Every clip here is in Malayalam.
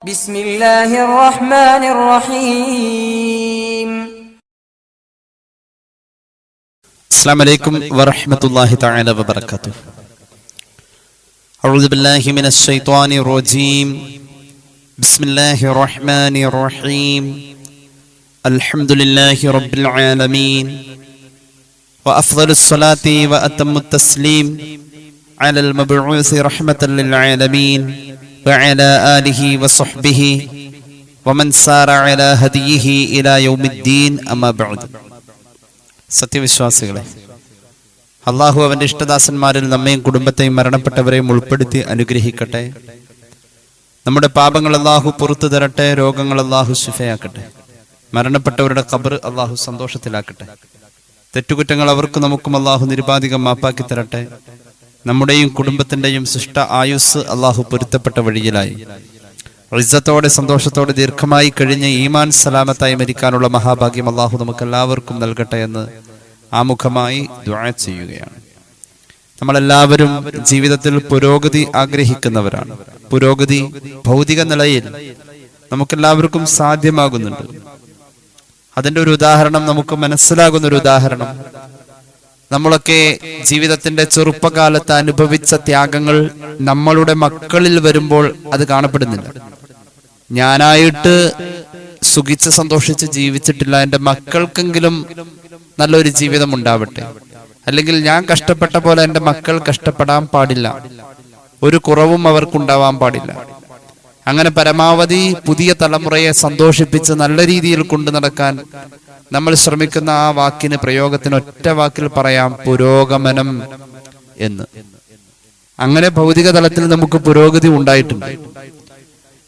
بسم الله الرحمن الرحيم. السلام عليكم ورحمة الله تعالى وبركاته. أعوذ بالله من الشيطان الرجيم. بسم الله الرحمن الرحيم. الحمد لله رب العالمين وأفضل الصلاة وأتم التسليم على المبعوث رحمة للعالمين وعلى آله وصحبه ومن سار على هديه إلى يوم الدين أما بعد. സത്യവിശ്വാസികളെ, അള്ളാഹു അവന്റെ ഇഷ്ടദാസന്മാരിൽ നമ്മയും കുടുംബത്തെയും മരണപ്പെട്ടവരെയും ഉൾപ്പെടുത്തി അനുഗ്രഹിക്കട്ടെ. നമ്മുടെ പാപങ്ങൾ അള്ളാഹു പുറത്തു തരട്ടെ. രോഗങ്ങൾ അള്ളാഹു ശിഫയാക്കട്ടെ. മരണപ്പെട്ടവരുടെ ഖബർ അള്ളാഹു സന്തോഷത്തിലാക്കട്ടെ. തെറ്റുകുറ്റങ്ങൾ അവർക്കും നമുക്കും അള്ളാഹു നിരുപാധികം മാപ്പാക്കി തരട്ടെ. നമ്മുടെയും കുടുംബത്തിന്റെയും ശിഷ്ട ആയുസ് അള്ളാഹു പൊരുത്തപ്പെട്ട വഴിയിലായി ഇസ്സത്തോടെ സന്തോഷത്തോടെ ദീർഘമായി കഴിഞ്ഞ് ഈമാൻ സലാമത്തായി മരിക്കാനുള്ള മഹാഭാഗ്യം അള്ളാഹു നമുക്ക് എല്ലാവർക്കും നൽകട്ടെ എന്ന് ആമുഖമായി ദുആ ചെയ്യുകയാണ്. നമ്മളെല്ലാവരും ജീവിതത്തിൽ പുരോഗതി ആഗ്രഹിക്കുന്നവരാണ്. പുരോഗതി ഭൗതിക നിലയിൽ നമുക്കെല്ലാവർക്കും സാധ്യമാകുന്നുണ്ട്. അതിന്റെ ഒരു ഉദാഹരണം, നമുക്ക് മനസ്സിലാകുന്ന ഒരു ഉദാഹരണം, നമ്മളൊക്കെ ജീവിതത്തിന്റെ ചെറുപ്പകാലത്ത് അനുഭവിച്ച ത്യാഗങ്ങൾ നമ്മളുടെ മക്കളിൽ വരുമ്പോൾ അത് കാണപ്പെടുന്നില്ല. ഞാനായിട്ട് സുഖിച്ച് സന്തോഷിച്ച് ജീവിച്ചിട്ടില്ല, എൻ്റെ മക്കൾക്കെങ്കിലും നല്ലൊരു ജീവിതം ഉണ്ടാവട്ടെ, അല്ലെങ്കിൽ ഞാൻ കഷ്ടപ്പെട്ട പോലെ എൻ്റെ മക്കൾ കഷ്ടപ്പെടാൻ പാടില്ല, ഒരു കുറവും അവർക്കുണ്ടാവാൻ പാടില്ല. അങ്ങനെ പരമാവധി പുതിയ തലമുറയെ സന്തോഷിപ്പിച്ച് നല്ല രീതിയിൽ കൊണ്ടു നടക്കാൻ നമ്മൾ ശ്രമിക്കുന്ന ആ വാക്കിന്, പ്രയോഗത്തിന് ഒറ്റ വാക്കിൽ പറയാം, പുരോഗമനം എന്ന്. അങ്ങനെ ഭൗതിക തലത്തിൽ നമുക്ക് പുരോഗതി ഉണ്ടായിട്ടുണ്ട്.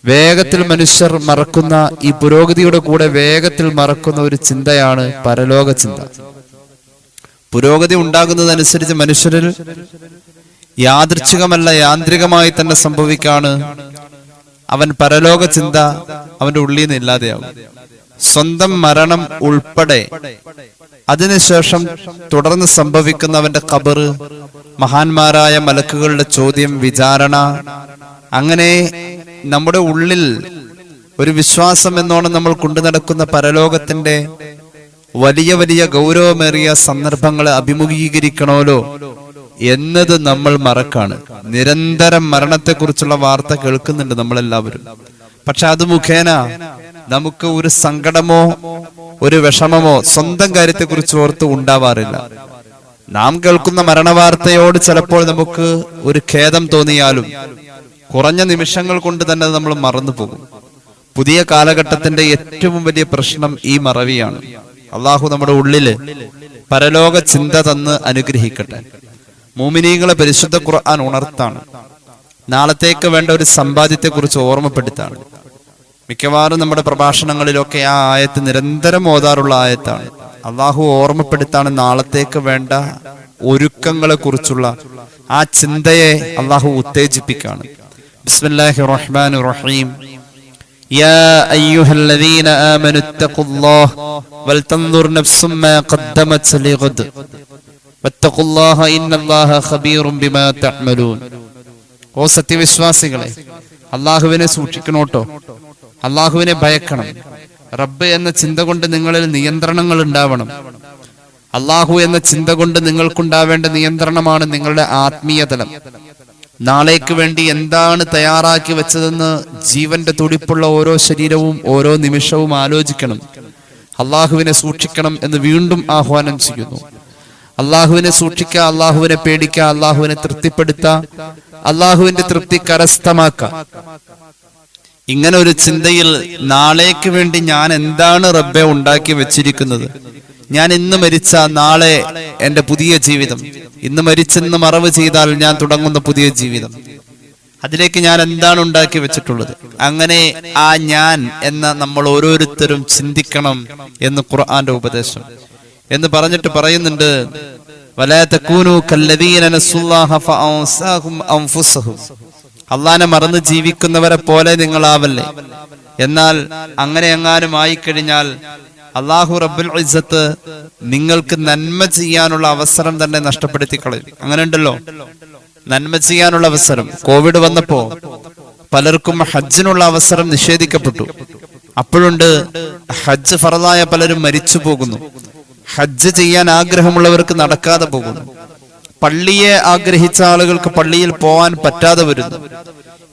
വേഗത്തിൽ മനുഷ്യർ മറക്കുന്ന ഈ പുരോഗതിയുടെ കൂടെ വേഗത്തിൽ മറക്കുന്ന ഒരു ചിന്തയാണ് പരലോക ചിന്ത. പുരോഗതി ഉണ്ടാകുന്നതനുസരിച്ച് മനുഷ്യരിൽ യാദൃച്ഛികമല്ല, യാന്ത്രികമായി തന്നെ സംഭവിക്കാണ് അവൻ പരലോക ചിന്ത അവന്റെ ഉള്ളിൽ നിന്ന് ഇല്ലാതെയാവും. സ്വന്തം മരണം ഉൾപ്പെടെ അതിനുശേഷം തുടർന്ന് സംഭവിക്കുന്നവന്റെ ഖബർ, മഹാന്മാരായ മലക്കുകളുടെ ചോദ്യം, വിചാരണ, അങ്ങനെ നമ്മുടെ ഉള്ളിൽ ഒരു വിശ്വാസം എന്നോണം നമ്മൾ കൊണ്ടു നടക്കുന്ന പരലോകത്തിന്റെ വലിയ വലിയ ഗൗരവമേറിയ സന്ദർഭങ്ങളെ അഭിമുഖീകരിക്കണമല്ലോ എന്നത് നമ്മൾ മറക്കാണ്. നിരന്തരം മരണത്തെക്കുറിച്ചുള്ള വാർത്ത കേൾക്കുന്നുണ്ട് നമ്മളെല്ലാവരും. പക്ഷെ അത് മുഖേന നമുക്ക് ഒരു സങ്കടമോ ഒരു വിഷമമോ സ്വന്തം കാര്യത്തെക്കുറിച്ച് ഓർത്ത് ഉണ്ടാവാറില്ല. നാം കേൾക്കുന്ന മരണവാർത്തയോട് ചിലപ്പോൾ നമുക്ക് ഒരു ഖേദം തോന്നിയാലും കുറഞ്ഞ നിമിഷങ്ങൾ കൊണ്ട് തന്നെ നമ്മൾ മറന്നു പോകും. പുതിയ കാലഘട്ടത്തിന്റെ ഏറ്റവും വലിയ പ്രശ്നം ഈ മറവിയാണ്. അള്ളാഹു നമ്മുടെ ഉള്ളില് പരലോക ചിന്ത തന്ന് അനുഗ്രഹിക്കട്ടെ. മുഅ്മിനീങ്ങളെ പരിശുദ്ധ ഖുർആൻ ഉണർത്താണ്. നാളത്തേക്ക് വേണ്ട ഒരു സമ്പാദ്യത്തെ കുറിച്ച് ഓർമ്മപ്പെടുത്താണ്. മിക്കവാറും നമ്മുടെ പ്രഭാഷണങ്ങളിലൊക്കെ ആ ആയത്ത് നിരന്തരം ഓതാറുള്ള ആയത്താണ്. അള്ളാഹു ഓർമ്മപ്പെടുത്താണ് നാളത്തേക്ക് വേണ്ട ഒരുക്കങ്ങളെ കുറിച്ചുള്ള ആ ചിന്തയെ അള്ളാഹു ഉത്തേജിപ്പിക്കാണ്. ബിസ്മില്ലാഹിർ റഹ്മാനിർ റഹീം. യാ അയ്യുഹല്ലദീന ആമനു തഖുല്ലാഹ വൽതൻദുർ നഫ്സും മാ ഖദ്ദമത് ലിഗദ് വത്തഖുല്ലാഹ ഇന്നല്ലാഹ ഖബീറും ബിമാ തഅമലൂൻ. ഓ സത്യവിശ്വാസികളെ, അള്ളാഹുവിനെ സൂക്ഷിക്കണോട്ടോ, അള്ളാഹുവിനെ ഭയക്കണം. റബ്ബ് എന്ന ചിന്ത കൊണ്ട് നിങ്ങളിൽ നിയന്ത്രണങ്ങൾ ഉണ്ടാവണം. അള്ളാഹു എന്ന ചിന്ത കൊണ്ട് നിങ്ങൾക്കുണ്ടാവേണ്ട നിയന്ത്രണമാണ് നിങ്ങളുടെ ആത്മീയ തലം. നാളേക്ക് വേണ്ടി എന്താണ് തയ്യാറാക്കി വെച്ചതെന്ന് ജീവന്റെ തുടിപ്പുള്ള ഓരോ ശരീരവും ഓരോ നിമിഷവും ആലോചിക്കണം. അള്ളാഹുവിനെ സൂക്ഷിക്കണം എന്ന് വീണ്ടും ആഹ്വാനം ചെയ്യുന്നു. അള്ളാഹുവിനെ സൂക്ഷിക്കുക, അള്ളാഹുവിനെ പേടിക്കുക, അള്ളാഹുവിനെ തൃപ്തിപ്പെടുത്തുക, അള്ളാഹുവിന്റെ തൃപ്തി കരസ്ഥമാക്കുക. ഇങ്ങനെ ഒരു ചിന്തയിൽ നാളേക്ക് വേണ്ടി ഞാൻ എന്താണ് റബ്ബെ ഉണ്ടാക്കി വെച്ചിരിക്കുന്നത്, ഞാൻ ഇന്ന് മരിച്ച നാളെ എന്റെ പുതിയ ജീവിതം, ഇന്ന് മരിച്ചെന്ന് മറവ് ചെയ്താൽ ഞാൻ തുടങ്ങുന്ന പുതിയ ജീവിതം, അതിലേക്ക് ഞാൻ എന്താണ് ഉണ്ടാക്കി വെച്ചിട്ടുള്ളത്. അങ്ങനെ ആ ഞാൻ എന്ന നമ്മൾ ഓരോരുത്തരും ചിന്തിക്കണം എന്ന് ഖുർആന്റെ ഉപദേശം. എന്ന് പറഞ്ഞിട്ട് പറയുന്നുണ്ട്, വലാ തകൂനു കല്ലദീന നസുല്ലാഹ ഫഅൻസാഹും അൻഫുസഹും. അള്ളാനെ മറന്ന് ജീവിക്കുന്നവരെ പോലെ നിങ്ങളാവല്ലേ. എന്നാൽ അങ്ങനെ എങ്ങാനും ആയിക്കഴിഞ്ഞാൽ അള്ളാഹു റബ്ബുൽ ഇസ്സത്ത് നിങ്ങൾക്ക് നന്മ ചെയ്യാനുള്ള അവസരം തന്നെ നഷ്ടപ്പെടുത്തി കളയും. അങ്ങനെ ഉണ്ടല്ലോ, നന്മ ചെയ്യാനുള്ള അവസരം. കോവിഡ് വന്നപ്പോ പലർക്കും ഹജ്ജിനുള്ള അവസരം നിഷേധിക്കപ്പെട്ടു. അപ്പോഴുണ്ട് ഹജ്ജ് ഫറദായ പലരും മരിച്ചു പോകുന്നു. ഹജ്ജ് ചെയ്യാൻ ആഗ്രഹമുള്ളവർക്ക് നടക്കാതെ പോകുന്നു. പള്ളിയെ ആഗ്രഹിച്ച ആളുകൾക്ക് പള്ളിയിൽ പോകാൻ പറ്റാതെ വരുന്നു.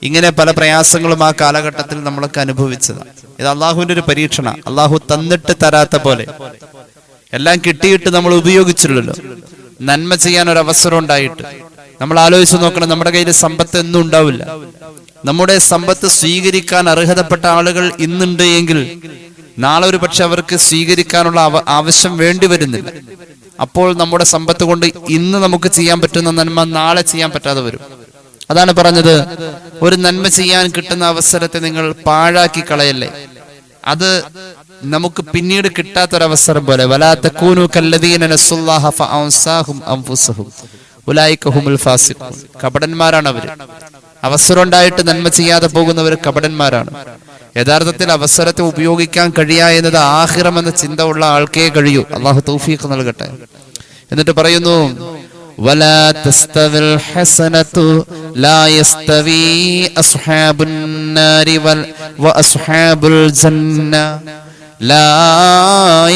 ഇങ്ങനെ പല പ്രയാസങ്ങളും ആ കാലഘട്ടത്തിൽ നമ്മളൊക്കെ അനുഭവിച്ചതാണ്. ഇത് അള്ളാഹുവിന്റെ ഒരു പരീക്ഷണ. അള്ളാഹു തന്നിട്ട് തരാത്ത പോലെ എല്ലാം കിട്ടിയിട്ട് നമ്മൾ ഉപയോഗിച്ചില്ലല്ലോ. നന്മ ചെയ്യാൻ ഒരു അവസരം ഉണ്ടായിട്ട് നമ്മൾ ആലോചിച്ച് നോക്കണം. നമ്മുടെ കയ്യിൽ സമ്പത്ത് എന്നും ഉണ്ടാവില്ല. നമ്മുടെ സമ്പത്ത് സ്വീകരിക്കാൻ അർഹതപ്പെട്ട ആളുകൾ ഇന്നുണ്ട് എങ്കിൽ നാളെ ഒരു പക്ഷെ അവർക്ക് സ്വീകരിക്കാനുള്ള ആവശ്യം വേണ്ടി വരുന്നില്ല. അപ്പോൾ നമ്മുടെ സമ്പത്ത് കൊണ്ട് ഇന്ന് നമുക്ക് ചെയ്യാൻ പറ്റുന്ന നന്മ നാളെ ചെയ്യാൻ പറ്റാതെ വരും. അതാണ് പറഞ്ഞത്, ഒരു നന്മ ചെയ്യാൻ കിട്ടുന്ന അവസരത്തെ നിങ്ങൾ പാഴാക്കി കളയല്ലേ. അത് നമുക്ക് പിന്നീട് കിട്ടാത്തൊരവസരം പോലെ. വലാ തകൂനു കല്ലദീന നസുല്ലാഹ ഫഅൻസാഹും അൻഫുസഹും ഉലൈക ഹുമുൽ ഫാസിഖൂൻ. കപടന്മാരാണ് അവര്. അവസരം ഉണ്ടായിട്ട് നന്മ ചെയ്യാതെ പോകുന്നവർ കപടന്മാരാണ്. യഥാർത്ഥത്തിൽ അവസരത്തെ ഉപയോഗിക്കാൻ കഴിയുക എന്നത് ആഖിറം എന്ന ചിന്ത ഉള്ള ആൾക്കേ കഴിയൂ. അള്ളാഹു തൗഫീഖ് നൽകട്ടെ. എന്നിട്ട് പറയുന്നു, വലാ തസ്തവിൽ ഹസനതു ലാ യസ്തവി അസ്ഹാബുൻ നാരി വ അസ്ഹാബുൽ ജന്ന ലാ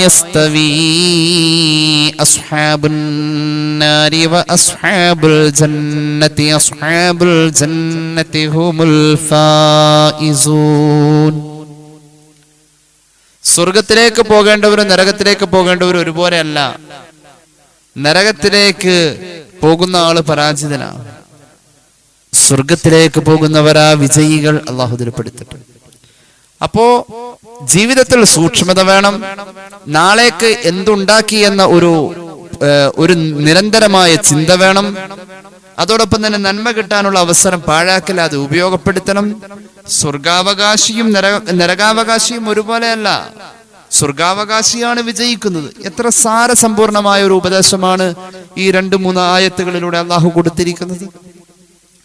യസ്തവി അസ്ഹാബുൻ നാരി വ അസ്ഹാബുൽ ജന്നതി അസ്ഹാബുൽ ജന്നതി ഹുമുൽ ഫായിസൂൻ. സ്വർഗത്തിലേക്ക് പോകേണ്ടവരും നരകത്തിലേക്ക് പോകേണ്ടവരും ഒരുപോലെയല്ല. നരകത്തിലേക്ക് പോകുന്ന ആള് പരാജിതനാണ്. സ്വർഗത്തിലേക്ക് പോകുന്നവരാ വിജയികൾ. അള്ളാഹു ദൃഢപ്പെടുത്തിട്ട്. അപ്പോ ജീവിതത്തിൽ സൂക്ഷ്മത വേണം. നാളേക്ക് എന്തുണ്ടാക്കി എന്ന ഒരു നിരന്തരമായ ചിന്ത വേണം. അതോടൊപ്പം തന്നെ നന്മ കിട്ടാനുള്ള അവസരം പാഴാക്കൽ, അത് ഉപയോഗപ്പെടുത്തണം. സ്വർഗാവകാശിയും നരകാവകാശിയും ഒരുപോലെയല്ല. സ്വർഗാവകാശിയാണ് വിജയിക്കുന്നത്. എത്ര സാരസമ്പൂർണമായ ഒരു ഉപദേശമാണ് ഈ 2-3 ആയത്തുകളിലൂടെ അള്ളാഹു കൊടുത്തിരിക്കുന്നത്.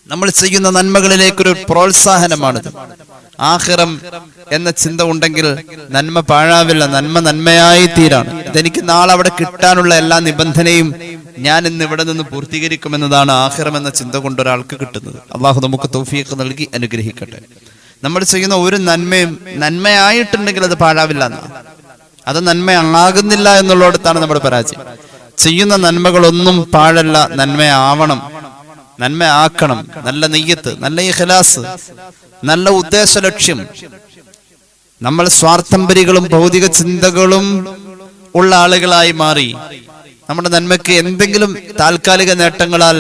നമ്മൾ ചെയ്യുന്ന നന്മകളിലേക്കൊരു പ്രോത്സാഹനമാണിത്. ആഖിറം എന്ന ചിന്ത ഉണ്ടെങ്കിൽ നന്മ പാഴാവില്ല. നന്മ നന്മയായി തീരാണ്. ഇതെനിക്ക് നാളെ അവിടെ കിട്ടാനുള്ള എല്ലാ നിബന്ധനയും ഞാൻ ഇന്ന് ഇവിടെ നിന്ന് പൂർത്തീകരിക്കുമെന്നതാണ് ആഖിറം എന്ന ചിന്ത കൊണ്ട് ഒരാൾക്ക് കിട്ടുന്നത്. അള്ളാഹു നമുക്ക് തൗഫീഖ് നൽകി അനുഗ്രഹിക്കട്ടെ. നമ്മൾ ചെയ്യുന്ന ഒരു നന്മയും നന്മയായിട്ടുണ്ടെങ്കിൽ അത് പാഴാവില്ല എന്നാണ്. അത് നന്മയാകുന്നില്ല എന്നുള്ളിടത്താണ് നമ്മുടെ പരാജയം. ചെയ്യുന്ന നന്മകളൊന്നും പാഴല്ല, നന്മയാവണം, നന്മയാക്കണം. നല്ല നെയ്യത്ത്, നല്ല ഇഖ്ലാസ്, നല്ല ഉദ്ദേശ ലക്ഷ്യം. നമ്മൾ സ്വാർത്ഥംബരികളും ഭൗതിക ചിന്തകളും ഉള്ള ആളുകളായി മാറി നമ്മുടെ നന്മയ്ക്ക് എന്തെങ്കിലും താൽക്കാലിക നേട്ടങ്ങളാൽ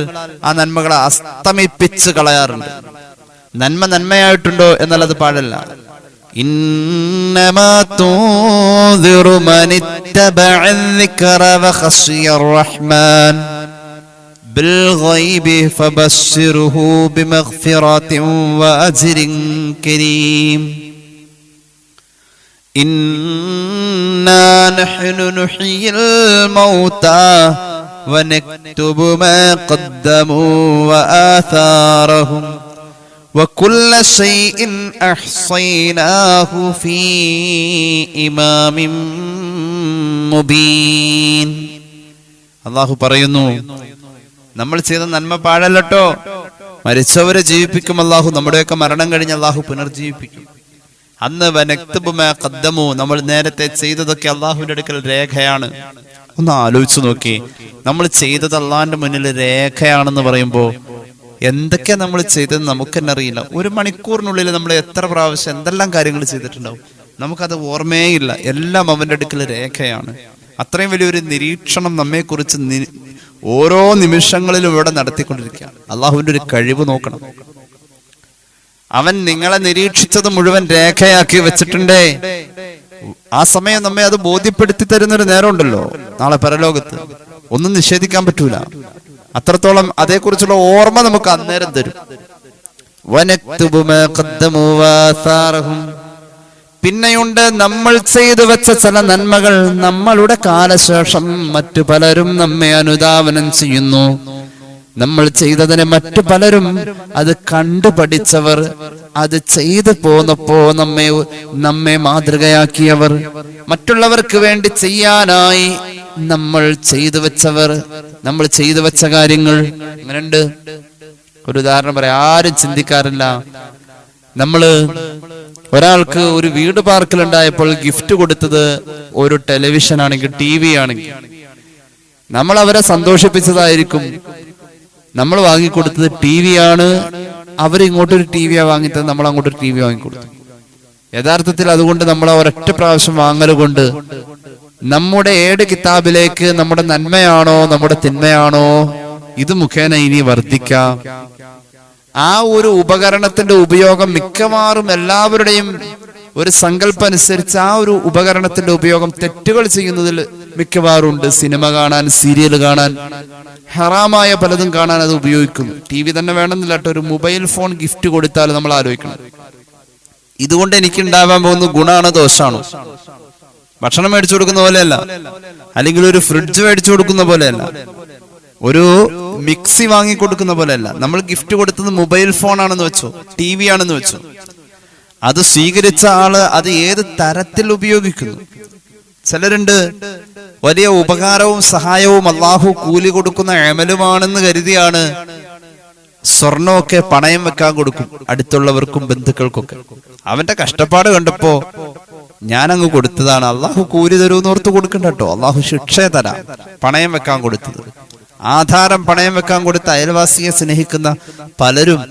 ആ നന്മകളെ അസ്തമിപ്പിച്ച് കളയാറുണ്ട്. നന്മ നന്മയായിട്ടുണ്ടോ എന്നാൽ അത് പാടല്ല. ഇന്നമാ തുൻദിറു മനിത്തബഅ الذിക്റ വഖശിയ الറഹ്മാൻ ബിൽഗൈബി ഫബശ്ശിർഹു ബിമഗ്ഫിറത്തിൻ വഅജ്രിൻ കരീം. ഇന്നാ നഹ്നു നുഹ്യിൽ മൗതാ വനക്തുബു മാ ഖദ്ദമൂ വആഥാറഹും وكل شيء أحصيناه في إمام مبين. അല്ലാഹു പറയുന്നു, നമ്മൾ ചെയ്ത നന്മ പാഴല്ലട്ടോ. മരിച്ചവരെ ജീവിപ്പിക്കും അല്ലാഹു. നമ്മുടെയൊക്കെ മരണം കഴിഞ്ഞ് അല്ലാഹു പുനർജീവിപ്പിക്കും. അന്ന് വനക്തുബു മാ ഖദ്ദമു, നമ്മൾ നേരത്തെ ചെയ്തതൊക്കെ അല്ലാഹുവിന്റെ അടുക്കൽ രേഖയാണ്. ഒന്ന് ആലോചിച്ചു നോക്കി, നമ്മൾ ചെയ്തത് അല്ലാഹുവിന്റെ മുന്നിൽ രേഖയാണെന്ന് പറയുമ്പോ എന്തൊക്കെയാ നമ്മൾ ചെയ്തത് നമുക്ക് തന്നെ അറിയില്ല. 1 മണിക്കൂറിനുള്ളിൽ നമ്മൾ എത്ര പ്രാവശ്യം എന്തെല്ലാം കാര്യങ്ങൾ ചെയ്തിട്ടുണ്ടാവും നമുക്കത് ഓർമ്മയില്ല. എല്ലാം അവന്റെ അടുക്കൽ രേഖയാണ്. അത്രയും വലിയൊരു നിരീക്ഷണം നമ്മെക്കുറിച്ച് ഓരോ നിമിഷങ്ങളിലും ഇവിടെ നടത്തിക്കൊണ്ടിരിക്കുകയാണ്. അള്ളാഹുവിന്റെ ഒരു കഴിവ് നോക്കണം. അവൻ നിങ്ങളെ നിരീക്ഷിച്ചത് മുഴുവൻ രേഖയാക്കി വെച്ചിട്ടുണ്ടേ. ആ സമയം നമ്മെ അത് ബോധ്യപ്പെടുത്തി തരുന്നൊരു നേരമുണ്ടല്ലോ നാളെ പരലോകത്ത്. ഒന്നും നിഷേധിക്കാൻ പറ്റൂല. അത്രത്തോളം അതേക്കുറിച്ചുള്ള ഓർമ്മ നമുക്ക് അന്നേരം തരും. പിന്നെയുണ്ട് നമ്മൾ ചെയ്തു വെച്ച ചില നന്മകൾ നമ്മളുടെ കാലശേഷം മറ്റു പലരും നമ്മെ അനുധാവനം ചെയ്യുന്നു. നമ്മൾ ചെയ്തതിനെ മറ്റു പലരും അത് കണ്ടുപഠിച്ചവർ, അത് ചെയ്തു പോന്നപ്പോ നമ്മെ മാതൃകയാക്കിയവർ, മറ്റുള്ളവർക്ക് വേണ്ടി ചെയ്യാനായി നമ്മൾ ചെയ്തു വെച്ചവർ, നമ്മൾ ചെയ്തു വെച്ച കാര്യങ്ങൾ അങ്ങനെയുണ്ട്. ഒരു ഉദാഹരണം പറയാം. ആരും ചിന്തിക്കാറില്ല, നമ്മള് ഒരാൾക്ക് ഒരു വീട് പാർക്കലുണ്ടായപ്പോൾ ഗിഫ്റ്റ് കൊടുത്തത് ഒരു ടെലിവിഷൻ ആണെങ്കിൽ, ടി വി ആണെങ്കിൽ, നമ്മൾ അവരെ സന്തോഷിപ്പിച്ചതായിരിക്കും. നമ്മൾ വാങ്ങിക്കൊടുത്തത് ടി വി ആണ്, അവരിങ്ങോട്ടൊരു ടി വിയാ വാങ്ങിത്തത്, നമ്മൾ അങ്ങോട്ടൊരു ടി വി വാങ്ങിക്കൊടുത്തു. യഥാർത്ഥത്തിൽ അതുകൊണ്ട് നമ്മൾ ഒരൊറ്റ പ്രാവശ്യം വാങ്ങൽ കൊണ്ട് നമ്മുടെ ഏട് കിതാബിലേക്ക് നമ്മുടെ നന്മയാണോ നമ്മുടെ തിന്മയാണോ ഇത് മുഖേന ഇനി വർദ്ധിക്കാം. ആ ഒരു ഉപകരണത്തിന്റെ ഉപയോഗം മിക്കവാറും എല്ലാവരുടെയും ഒരു സങ്കല്പം അനുസരിച്ച് ആ ഒരു ഉപകരണത്തിന്റെ ഉപയോഗം തെറ്റുകൾ ചെയ്യുന്നതിൽ മിക്കവാറും ഉണ്ട്. സിനിമ കാണാൻ, സീരിയൽ കാണാൻ, ഹറാമായ പലതും കാണാൻ അത് ഉപയോഗിക്കുന്നു. ടി വി തന്നെ വേണമെന്നില്ല കേട്ടോ, ഒരു മൊബൈൽ ഫോൺ ഗിഫ്റ്റ് കൊടുത്താൽ നമ്മൾ ആലോചിക്കണം, ഇതുകൊണ്ട് എനിക്ക് ഉണ്ടാവാൻ പോകുന്ന ഗുണമാണോ ദോഷമാണോ? ഭക്ഷണം മേടിച്ചു കൊടുക്കുന്ന പോലെയല്ല, അല്ലെങ്കിൽ ഒരു ഫ്രിഡ്ജ് മേടിച്ചു കൊടുക്കുന്ന പോലെയല്ല, ഒരു മിക്സി വാങ്ങിക്കൊടുക്കുന്ന പോലെയല്ല. നമ്മൾ ഗിഫ്റ്റ് കൊടുത്തത് മൊബൈൽ ഫോൺ ആണെന്ന് വെച്ചോ, ടി വി ആണെന്ന് വെച്ചോ, അത് സ്വീകരിച്ച ആള് അത് ഏത് തരത്തിൽ ഉപയോഗിക്കുന്നു. ചിലരുണ്ട് വലിയ ഉപകാരവും സഹായവും അള്ളാഹു കൂലി കൊടുക്കുന്ന അമലുമാണെന്ന് കരുതിയാണ് സ്വർണമൊക്കെ പണയം വെക്കാൻ കൊടുക്കും, അടുത്തുള്ളവർക്കും ബന്ധുക്കൾക്കൊക്കെ. അവന്റെ കഷ്ടപ്പാട് കണ്ടപ്പോ ഞാനങ്ങ് കൊടുത്തതാണ്, അള്ളാഹു കൂലി തരൂന്ന് ഓർത്ത് കൊടുക്കണ്ട കേട്ടോ, അള്ളാഹു ശിക്ഷയെ തരാം. പണയം വെക്കാൻ കൊടുത്തത്, ആധാരം പണയം വെക്കാൻ കൊടുത്ത അയൽവാസിയെ സ്നേഹിക്കുന്ന പലരും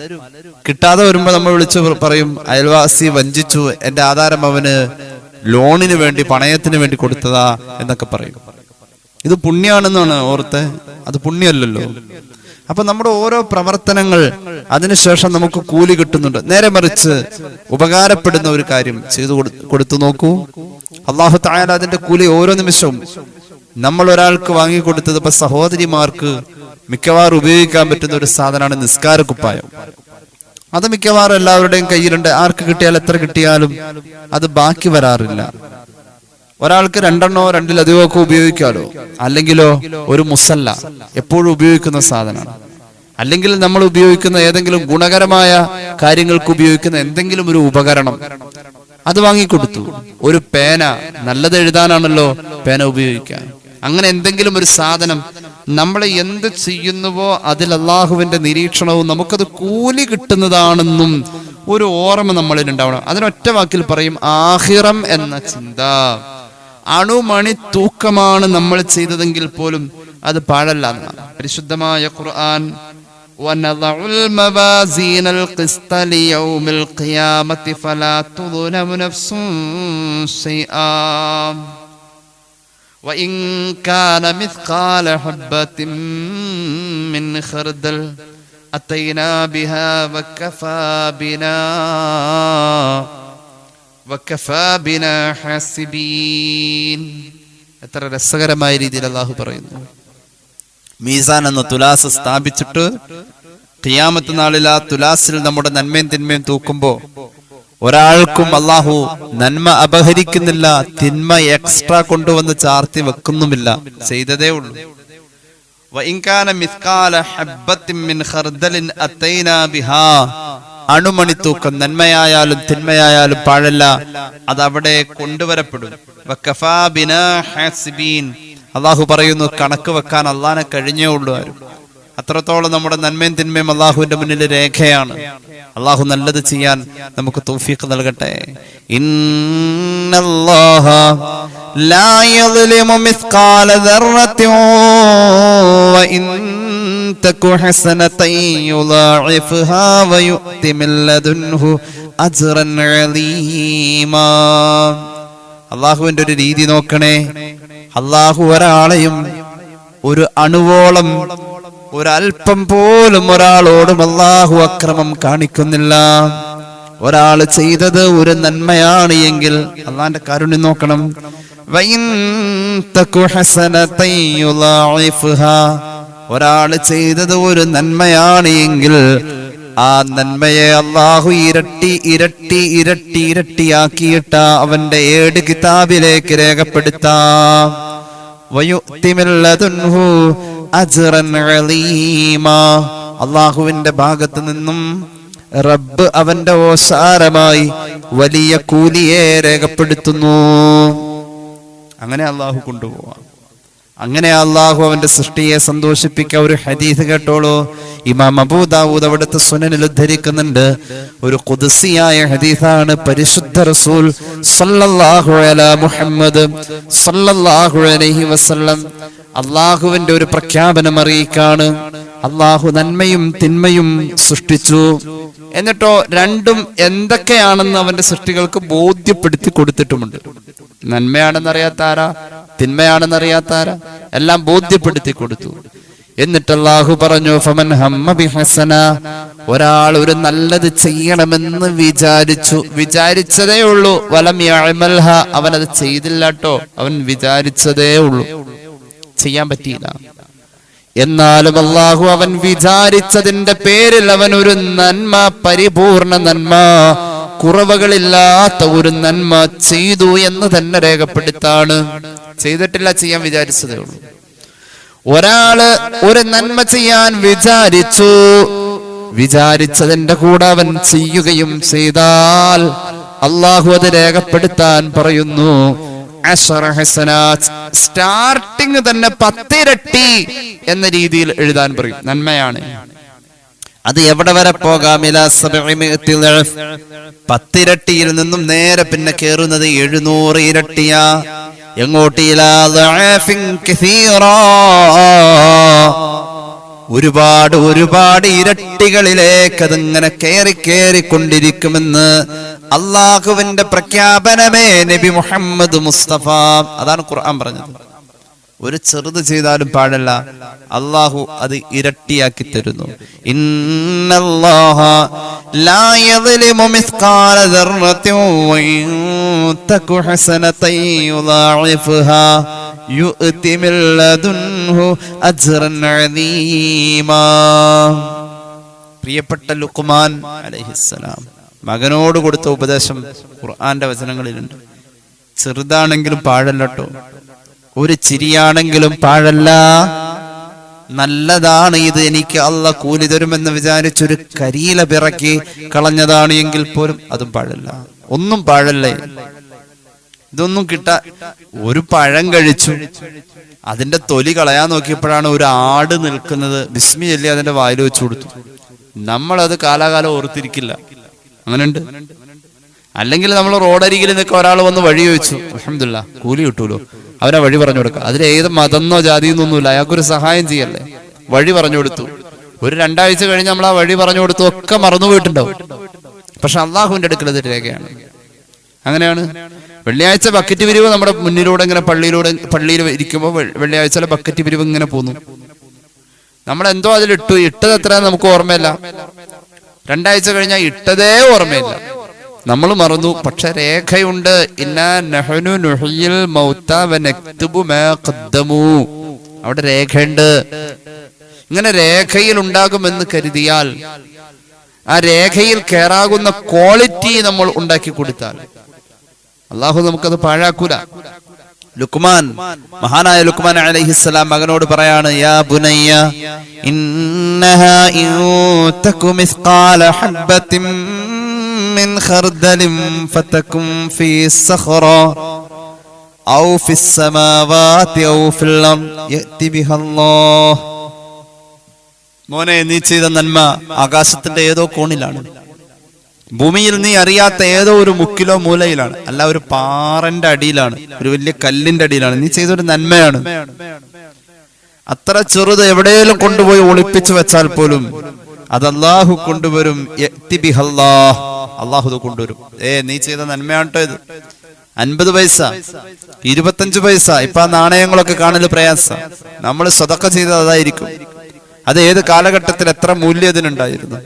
കിട്ടാതെ വരുമ്പോ നമ്മൾ വിളിച്ചു പറയും, അയൽവാസി വഞ്ചിച്ചു, എന്റെ ആധാരം അവന് ലോണിന് വേണ്ടി, പണയത്തിന് വേണ്ടി കൊടുത്തതാ എന്നൊക്കെ പറയും. ഇത് പുണ്യാണെന്നാണ് ഓർത്ത്, അത് പുണ്യമല്ലല്ലോ. അപ്പൊ നമ്മുടെ ഓരോ പ്രവർത്തനങ്ങൾ അതിനുശേഷം നമുക്ക് കൂലി കിട്ടുന്നുണ്ട്. നേരെ മറിച്ച് ഉപകാരപ്പെടുന്ന ഒരു കാര്യം ചെയ്തു കൊടുത്തു നോക്കൂ, അല്ലാഹു തആല അതിന്റെ കൂലി ഓരോ നിമിഷവും. നമ്മൾ ഒരാൾക്ക് വാങ്ങിക്കൊടുത്തത്, ഇപ്പൊ സഹോദരിമാർക്ക് മിക്കവാറും ഉപയോഗിക്കാൻ പറ്റുന്ന ഒരു സാധനമാണ് നിസ്കാര കുപ്പായം. അത് മിക്കവാറും എല്ലാവരുടെയും കയ്യിലുണ്ട്. ആർക്ക് കിട്ടിയാലും എത്ര കിട്ടിയാലും അത് ബാക്കി വരാറില്ല. ഒരാൾക്ക് രണ്ടെണ്ണോ രണ്ടിലധികമോ ഒക്കെ ഉപയോഗിക്കാലോ. അല്ലെങ്കിലോ ഒരു മുസല്ല എപ്പോഴും ഉപയോഗിക്കുന്ന സാധനമാണ്. അല്ലെങ്കിൽ നമ്മൾ ഉപയോഗിക്കുന്ന ഏതെങ്കിലും ഗുണകരമായ കാര്യങ്ങൾക്ക് ഉപയോഗിക്കുന്ന എന്തെങ്കിലും ഒരു ഉപകരണം അത് വാങ്ങിക്കൊടുത്തു. ഒരു പേന, നല്ലത് എഴുതാനാണല്ലോ പേന ഉപയോഗിക്കാൻ. അങ്ങനെ എന്തെങ്കിലും ഒരു സാധനം നമ്മൾ എന്ത് ചെയ്യുന്നുവോ അതിൽ അള്ളാഹുവിന്റെ നിരീക്ഷണവും നമുക്കത് കൂലി കിട്ടുന്നതാണെന്നും ഒരു ഓർമ്മ നമ്മളിൽ ഉണ്ടാവണം. അതിനൊറ്റ വാക്കിൽ പറയും, ആഖിറം എന്ന ചിന്ത. അണുമണി തൂക്കമാണ് നമ്മൾ ചെയ്തതെങ്കിൽ പോലും അത് പാഴല്ല എന്നാണ് പരിശുദ്ധമായ ഖുർആൻ. وَنَضَعُ الْمَوَازِينَ الْقِسْطَ لِيَوْمِ الْقِيَامَةِ فَلَا تُظْلَمُ نَفْسٌ شَيْئًا وَإِنْ كَانَ مِثْقَالَ حَبَّةٍ مِّنْ خَرْدَلٍ أَتَيْنَا بِهَا وَكَفَى بِنَا حَاسِبِينَ. എത്ര രസകരമായ രീതിയിൽ അല്ലാഹു പറയുന്നു. മീസാൻ എന്ന തുലാസ് സ്ഥാപിച്ചിട്ട് ഖിയാമത്ത് നാളിൽ ആ തുലാസിൽ നമ്മുടെ നന്മയും തിന്മയും തൂക്കുമ്പോ ഒരാൾക്കും അള്ളാഹു നന്മ അപഹരിക്കുന്നില്ല, തിന്മ എക്സ്ട്രാ കൊണ്ടുവന്ന് ചാർത്തി വെക്കുന്നുമില്ല, ചെയ്തതേ ഉള്ളൂ. അണുമണി തൂക്കം, നന്മയായാലും തിന്മയായാലും പാഴല്ല, അത് അവിടെ കൊണ്ടുവരപ്പെടും. അള്ളാഹു പറയുന്നു, കണക്ക് വെക്കാൻ അള്ളാനെ കഴിഞ്ഞേ ഉള്ളൂ ആരും. അത്രത്തോളം നമ്മുടെ നന്മയും തിന്മയും അള്ളാഹുവിന്റെ മുന്നിൽ രേഖയാണ്. അള്ളാഹു നല്ലത് ചെയ്യാൻ നമുക്ക് തൗഫീഖ് നൽകട്ടെ. ഇന്നല്ലാഹ ലാ യദ്ലിമു മിസ്ഖാല ദർറത്തിൻ വഇൻ തകു ഹസനതൻ യുളാഇഫ്ഹാ വയുഅതി മിൻ ലദുൻഹു അജ്റൻ അലീമാ. അള്ളാഹുവിന്റെ ഒരു രീതി നോക്കണേ. അള്ളാഹു ഒരാളെയും ഒരു അണുവോളം, ഒരൽപ്പം പോലും ഒരാളോടും അള്ളാഹു അക്രമം കാണിക്കുന്നില്ല. ഒരാൾ ചെയ്തത് ഒരു നന്മയാണ് എങ്കിൽ അള്ളാന്റെ കാരുണ്യം നോക്കണം. ഒരാൾ ചെയ്തത് ഒരു നന്മയാണ് എങ്കിൽ ആ നന്മയെ അള്ളാഹു ഇരട്ടി ഇരട്ടി ഇരട്ടി ഇരട്ടിയാക്കിയിട്ട അവന്റെ ഏട് കിതാബിലേക്ക് രേഖപ്പെടുത്താം. അള്ളാഹുവിന്റെ ഭാഗത്ത് നിന്നും റബ്ബ് അവന്റെ ഓസാരമായി വലിയ കൂലിയെ രേഖപ്പെടുത്തുന്നു. അങ്ങനെ അള്ളാഹു കൊണ്ടുപോവാം. അങ്ങനെ അള്ളാഹു അവന്റെ സൃഷ്ടിയെ സന്തോഷിപ്പിക്കുക. ഒരു ഹദീസ് കേട്ടോളൂ. ഇമാം അബൂ ദാവൂദ് അവിടുത്തെ സുനനിൽ ഉദ്ധരിക്കുന്നുണ്ട്. ഒരു ഖുദ്സിയായ ഹദീസാണ്. പരിശുദ്ധ റസൂൽ സല്ലല്ലാഹു അലാ മുഹമ്മദ് സല്ലല്ലാഹു അലൈഹി വസല്ലം അള്ളാഹുവിന്റെ ഒരു പ്രഖ്യാപനം അറിയിക്കാണ്. അള്ളാഹു നന്മയും തിന്മയും സൃഷ്ടിച്ചു. എന്നിട്ടോ രണ്ടും എന്തൊക്കെയാണെന്ന് അവന്റെ സൃഷ്ടികൾക്ക് ബോധ്യപ്പെടുത്തി കൊടുത്തിട്ടുമുണ്ട്. നന്മയാണെന്നറിയാത്ത ആരാ, തിന്മയാണെന്നറിയാത്ത ആരാ, എല്ലാം ബോധ്യപ്പെടുത്തി കൊടുത്തു. എന്നിട്ട് അല്ലാഹു പറഞ്ഞു, ഫമൻ ഹമ്മ ബിഹസന, ഒരാൾ ഒരു നല്ലത് ചെയ്യണമെന്ന് വിചാരിച്ചതേ ഉള്ളൂ, വലം യഅമൽഹ, അവനത് ചെയ്തില്ല കേട്ടോ, അവൻ വിചാരിച്ചതേ ഉള്ളൂ, ചെയ്യാൻ പറ്റിയില്ല. എന്നാലും അല്ലാഹു അവൻ വിചാരിച്ചതിന്റെ പേരിൽ അവൻ ഒരു നന്മ, പരിപൂർണ നന്മ, കുറവുകളില്ലാത്ത ഒരു നന്മ ചെയ്തു എന്ന് തന്നെ രേഖപ്പെടുത്താണ്. ചെയ്തിട്ടില്ല, ചെയ്യാൻ വിചാരിച്ചതേ ഉള്ളൂ. ഒരാള് ഒരു നന്മ ചെയ്യാൻ വിചാരിച്ചതിന്റെ കൂടെ അവൻ ചെയ്യുകയും ചെയ്താൽ അല്ലാഹു അത് രേഖപ്പെടുത്താൻ പറയുന്നു. സ്റ്റാർട്ടിങ് തന്നെ 10 ഇരട്ടി എന്ന രീതിയിൽ എഴുതാൻ പറയും. നന്മയാണ് അത്. എവിടെ വരെ പോകാം? 10 ഇരട്ടിയിൽ നിന്നും നേരെ പിന്നെ കേറുന്നത് 700 ഇരട്ടിയാ. എങ്ങോട്ട്? ഒരുപാട് ഇരട്ടികളിലേക്ക് അതിങ്ങനെ കേറിക്കൊണ്ടിരിക്കുമെന്ന് അള്ളാഹുവിന്റെ പ്രഖ്യാപനമേ നബി മുഹമ്മദ് മുസ്തഫ. അതാണ് ഖുർആൻ പറഞ്ഞത്. ഒരു ചെറുത് ചെയ്താലും പാടില്ല, അള്ളാഹു അത് ഇരട്ടിയാക്കി തരുന്നു. ഇന്നല്ലാഹ ലാ യദ്ലിമു മിസ്ഖാല ദർറത്തിൻ വഇൻ തകു ഹസനതൻ യുളാഇഫുഹാ യുഅതി മിൻ ലദുൻഹു അജ്റൻ അദീമാ. പ്രിയപ്പെട്ട ലുഖ്മാൻ അലൈഹിസ്സലാം മകനോട് കൊടുത്ത ഉപദേശം ഖുർആന്റെ വചനങ്ങളിലുണ്ട്. ചെറുതാണെങ്കിലും പാഴല്ലോ, ഒരു ചിരിയാണെങ്കിലും പാഴല്ല, നല്ലതാണ് ഇത്, എനിക്ക് അള്ളാഹ് കൂലി തരുമെന്ന് വിചാരിച്ചൊരു കരിയില പിറക്കി കളഞ്ഞതാണ് എങ്കിൽ പോലും അതും പാഴല്ല. ഒന്നും പാഴല്ലേ. ഇതൊന്നും ഒരു പഴം കഴിച്ചു, അതിന്റെ തൊലി കളയാൻ നോക്കിയപ്പോഴാണ് ഒരു ആട് നിൽക്കുന്നത്. ബിസ്മി ചൊല്ലി അതിന്റെ വായിൽ വെച്ചു കൊടുത്തു. നമ്മളത് കാലാകാലം ഓർത്തിരിക്കില്ല. അങ്ങനെയുണ്ട്. അല്ലെങ്കിൽ നമ്മൾ റോഡരികിൽ നിൽക്കുക, ഒരാൾ വന്ന് വഴി ചോദിച്ചു, അൽഹംദുലില്ലാ കൂലി കിട്ടൂലോ, അവരെ വഴി പറഞ്ഞു കൊടുക്കുക. അതിൽ ഏത് മതന്നോ ജാതിന്നൊന്നുമില്ല, അയാൾക്കൊരു സഹായം ചെയ്യല്ലേ, വഴി പറഞ്ഞു കൊടുത്തു. ഒരു 2 ആഴ്ച കഴിഞ്ഞ് നമ്മൾ ആ വഴി പറഞ്ഞു കൊടുത്തു, ഒക്കെ മറന്നുപോയിട്ടുണ്ടാവും. പക്ഷെ അള്ളാഹുവിന്റെ അടുക്കൽ അത് രേഖയാണ്. അങ്ങനെയാണ്. വെള്ളിയാഴ്ച ബക്കറ്റ് പിരിവ് നമ്മുടെ മുന്നിലൂടെ ഇങ്ങനെ പള്ളിയിൽ ഇരിക്കുമ്പോൾ വെള്ളിയാഴ്ച ബക്കറ്റ് പിരിവ് ഇങ്ങനെ പോന്നു. നമ്മളെന്തോ ഇട്ടത് എത്ര നമുക്ക് ഓർമ്മയില്ല. 2 ആഴ്ച കഴിഞ്ഞാൽ ഇട്ടതേ ഓർമ്മയില്ല, നമ്മൾ മറന്നു. പക്ഷെ രേഖയുണ്ട്. അവിടെ രേഖയുണ്ട്. ഇങ്ങനെ രേഖയിൽ ഉണ്ടാകുമെന്ന് കരുതിയാൽ, ആ രേഖയിൽ കയറാകുന്ന ക്വാളിറ്റി നമ്മൾ ഉണ്ടാക്കി കൊടുത്താൽ അള്ളാഹു നമുക്കത് പാഴാക്കൂല. ലുക്മാൻ, മഹാനായ ലുക്മാൻ അലൈഹിസ്സലാം മകനോട് പറയാണ്, യാ ബുനയ്യ ഇന്നഹാ ഇൻ തകു മിസ്ഖാല ഹബ്ബത്തിൻ മിൻ ഖർദലിൻ ഫതകും ഫീ സഖറ ഔ ഫിസ് സമാവാതി ഔ ഫിൽ അർദ് യഅതി ബിഹല്ലാഹ്. മോനെ, നീ ചെയ്ത നന്മ ആകാശത്തിന്റെ ഏതോ കോണിലാണ്, ഭൂമിയിൽ നീ അറിയാത്ത ഏതോ ഒരു മുക്കിലോ മൂലയിലാണ്, അല്ല ഒരു പാറന്റെ അടിയിലാണ്, ഒരു വലിയ കല്ലിന്റെ അടിയിലാണ്. നീ ചെയ്തൊരു നന്മയാണ്. അത്ര ചെറുത് എവിടെയെങ്കിലും കൊണ്ടുപോയി ഒളിപ്പിച്ചു വെച്ചാൽ പോലും അത് അല്ലാഹു കൊണ്ടുവരും. അല്ലാഹു കൊണ്ടുവരും. നീ ചെയ്ത നന്മയാട്ടോ ഇത്. 50 പൈസ, 25 പൈസ, ഇപ്പൊ ആ നാണയങ്ങളൊക്കെ കാണല് പ്രയാസ. നമ്മൾ സദഖ ചെയ്തത് അതായിരിക്കും. അത് ഏത് കാലഘട്ടത്തിൽ എത്ര മൂല്യം അതിനുണ്ടായിരുന്നു.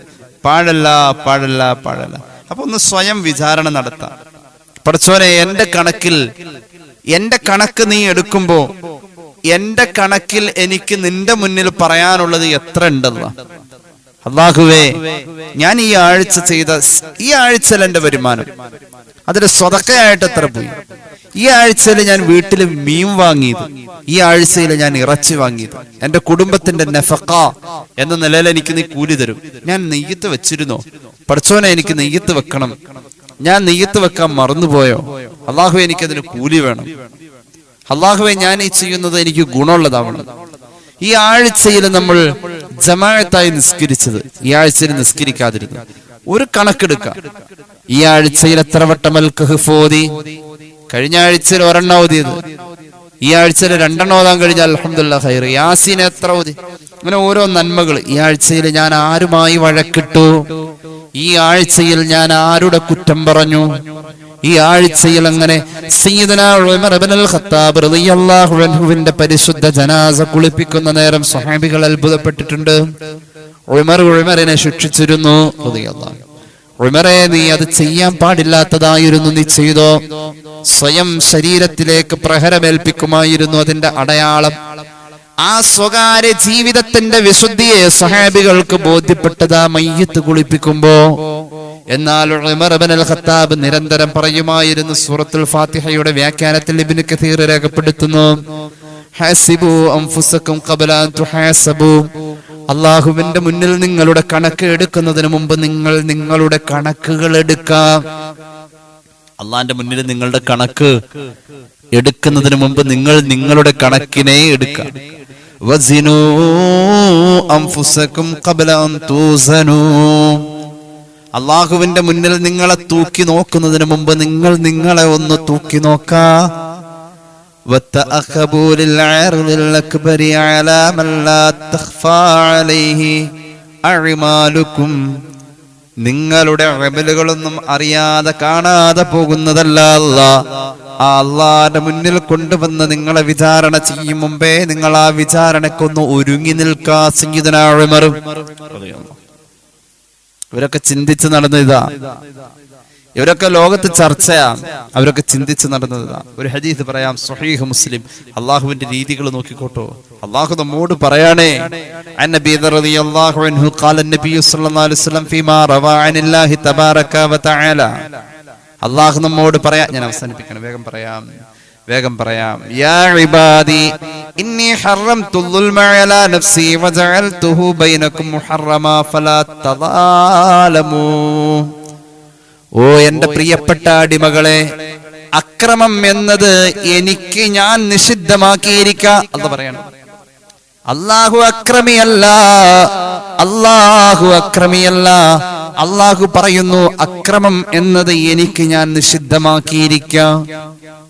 പാഴല്ല, പാഴല്ല, പാഴല്ല. അപ്പൊ ഒന്ന് സ്വയം വിചാരണ നടത്താം. പടച്ചോനെ, എന്റെ കണക്ക് നീ എടുക്കുമ്പോ എന്റെ കണക്കിൽ എനിക്ക് നിന്റെ മുന്നിൽ പറയാനുള്ളത് എത്ര ഉണ്ടല്ലോ. അല്ലാഹുവേ, ഞാൻ ഈ ആഴ്ചയിൽ എന്റെ വരുമാനം അതിൽ സ്വതക്കയായിട്ട് എത്ര പോയി, ഈ ആഴ്ചയിൽ ഞാൻ വീട്ടിൽ മീൻ വാങ്ങിയത്, ഈ ആഴ്ചയിൽ ഞാൻ ഇറച്ചി വാങ്ങിയത്, എന്റെ കുടുംബത്തിന്റെ നഫഖ എന്ന നിലയിൽ എനിക്ക് നീ കൂലി തരും. ഞാൻ നെയ്യത്ത് വെച്ചിരുന്നോ? പടച്ചോനെ, എനിക്ക് നെയ്യത്ത് വെക്കണം. ഞാൻ നെയ്യത്ത് വെക്കാൻ മറന്നുപോയോ? അല്ലാഹു, എനിക്കതിന് കൂലി വേണം. അള്ളാഹുവെ ഞാൻ ഈ ചെയ്യുന്നത് എനിക്ക് ഗുണമുള്ളതാവണം. ഈ ആഴ്ചയിൽ നമ്മൾ ജമാഅത്തായി നിസ്കരിച്ചത്, ഈ ആഴ്ചയിൽ നിസ്കരിക്കാതിരുന്നു, ഒരു കണക്കെടുക്കാം. ഈ ആഴ്ചയിൽ എത്ര വട്ടം അൽ കഹ്ഫ് ഓതി? കഴിഞ്ഞ ആഴ്ചയിൽ ഒരെണ്ണം ഓതിയത്, ഈ ആഴ്ചയിൽ 2 ഓതാൻ കഴിഞ്ഞാൽ അൽഹംദുലില്ലാഹ് ഖൈർ. യാസീൻ എത്ര ഓതി? അങ്ങനെ ഓരോ നന്മകൾ. ഈ ആഴ്ചയിൽ ഞാൻ ആരുമായി വഴക്കിട്ടു? ഈ ആഴ്ചയിൽ ഞാൻ ആരുടെ കുറ്റം പറഞ്ഞു? ഈ ആഴ്ചയിൽ അങ്ങനെ സയ്യിദുനാ ഉമർ ഇബ്നുൽ ഖത്താബ് റളിയല്ലാഹു അൻഹുവിന്റെ പരിശുദ്ധ ജനാസ കുളിപ്പിക്കുന്ന നേരം സ്വഹാബികൾ അത്ഭുതപ്പെട്ടിട്ടുണ്ട്. ഉമറിനെ ശിക്ഷിച്ചിരുന്നു റളിയല്ലാഹു. ഉമറേ, നീ അത് ചെയ്യാൻ പാടില്ലാത്തതായിരുന്നു, നീ ചെയ്തോ? സ്വയം ശരീരത്തിലേക്ക് പ്രഹരമേൽപ്പിക്കുമായിരുന്നു അതിന്റെ അടയാളം. ആ സ്വകാര്യ ജീവിതത്തിന്റെ വിശുദ്ധിയെ സ്വഹാബികൾക്ക് ബോധ്യപ്പെട്ടതാ മയ്യത്ത് കുളിപ്പിക്കുമ്പോ. എന്നാൽ ഉമർ ഇബ്നുൽ ഖത്താബ് നിരന്തരം പറയുമായിരുന്നു. സൂറത്തുൽ ഫാത്തിഹയുടെ വ്യാഖ്യാനത്തിൽ ഇബ്നു കസീർ രേഖപ്പെടുത്തുന്നു, ഹസിബു അൻഫുസകും ഖബല അൻ തുഹാസബു. അല്ലാഹുവിന്റെ മുന്നിൽ നിങ്ങളുടെ കണക്ക് എടുക്കുന്നതിന് മുമ്പ് നിങ്ങൾ നിങ്ങളുടെ കണക്കുകൾ എടുക്കാം. അള്ളാന്റെ മുന്നിൽ നിങ്ങളുടെ കണക്ക് എടുക്കുന്നതിന് മുമ്പ് നിങ്ങൾ നിങ്ങളുടെ കണക്കിനെ എടുക്കാം. വസിനൂ അൻഫുസകും ഖബല അൻ തുസനൂ. അള്ളാഹുവിന്റെ മുന്നിൽ നിങ്ങളെ തൂക്കി നോക്കുന്നതിന് മുമ്പ് നിങ്ങൾ നിങ്ങളെ ഒന്ന് തൂക്കി നോക്കാ. നിങ്ങളുടെ അമലുകളൊന്നും അറിയാതെ കാണാതെ പോകുന്നതല്ല അല്ലാഹ്. ആ അള്ളാന്റെ മുന്നിൽ കൊണ്ടുവന്ന് നിങ്ങളെ വിചാരണ ചെയ്യും മുമ്പേ നിങ്ങൾ ആ വിചാരണക്കൊന്ന് ഒരുങ്ങി നിൽക്കാ. സയ്യിദുനാ ഉമർ. ഇവരൊക്കെ ചിന്തിച്ച് നടന്നതാ, ഇവരൊക്കെ ലോകത്ത് ചർച്ചയാ, അവരൊക്കെ ചിന്തിച്ച് നടന്നതാ. ഒരു ഹദീസ് പറയാം, സ്വഹീഹ് മുസ്ലിം. അള്ളാഹുവിന്റെ രീതികൾ നോക്കിക്കോട്ടോ. അള്ളാഹു നമ്മോട് പറയാണേ, അന്നബി റളിയല്ലാഹു അൻഹു ഖാല നബി സല്ലല്ലാഹു അലൈഹി വസല്ലം ഫീമാ റവാ അനില്ലാഹി തബാറക വ തആല. അള്ളാഹു നമ്മോട് പറയാ, ഞാൻ അവസാനിപ്പിക്കണം, വേഗം പറയാം. യാ ഇബാദി ഇന്നി ഹറംതു ദുൽമ അലാ നഫ്സി വജഅൽതുഹു ബൈനകും മുഹറമാ ഫലാ തദാലമൂ. ഓ എന്റെ പ്രിയപ്പെട്ട അടിമകളെ, അക്രമം എന്നത് എനിക്ക് ഞാൻ നിഷിദ്ധമാക്കിയിരിക്കാം. അല്ലാഹു പറയണം, അല്ലാഹു അക്രമിയല്ല, അല്ലാഹു പറയുന്നു അക്രമം എന്നത് എനിക്ക് ഞാൻ നിഷിദ്ധമാക്കിയിരിക്കാം,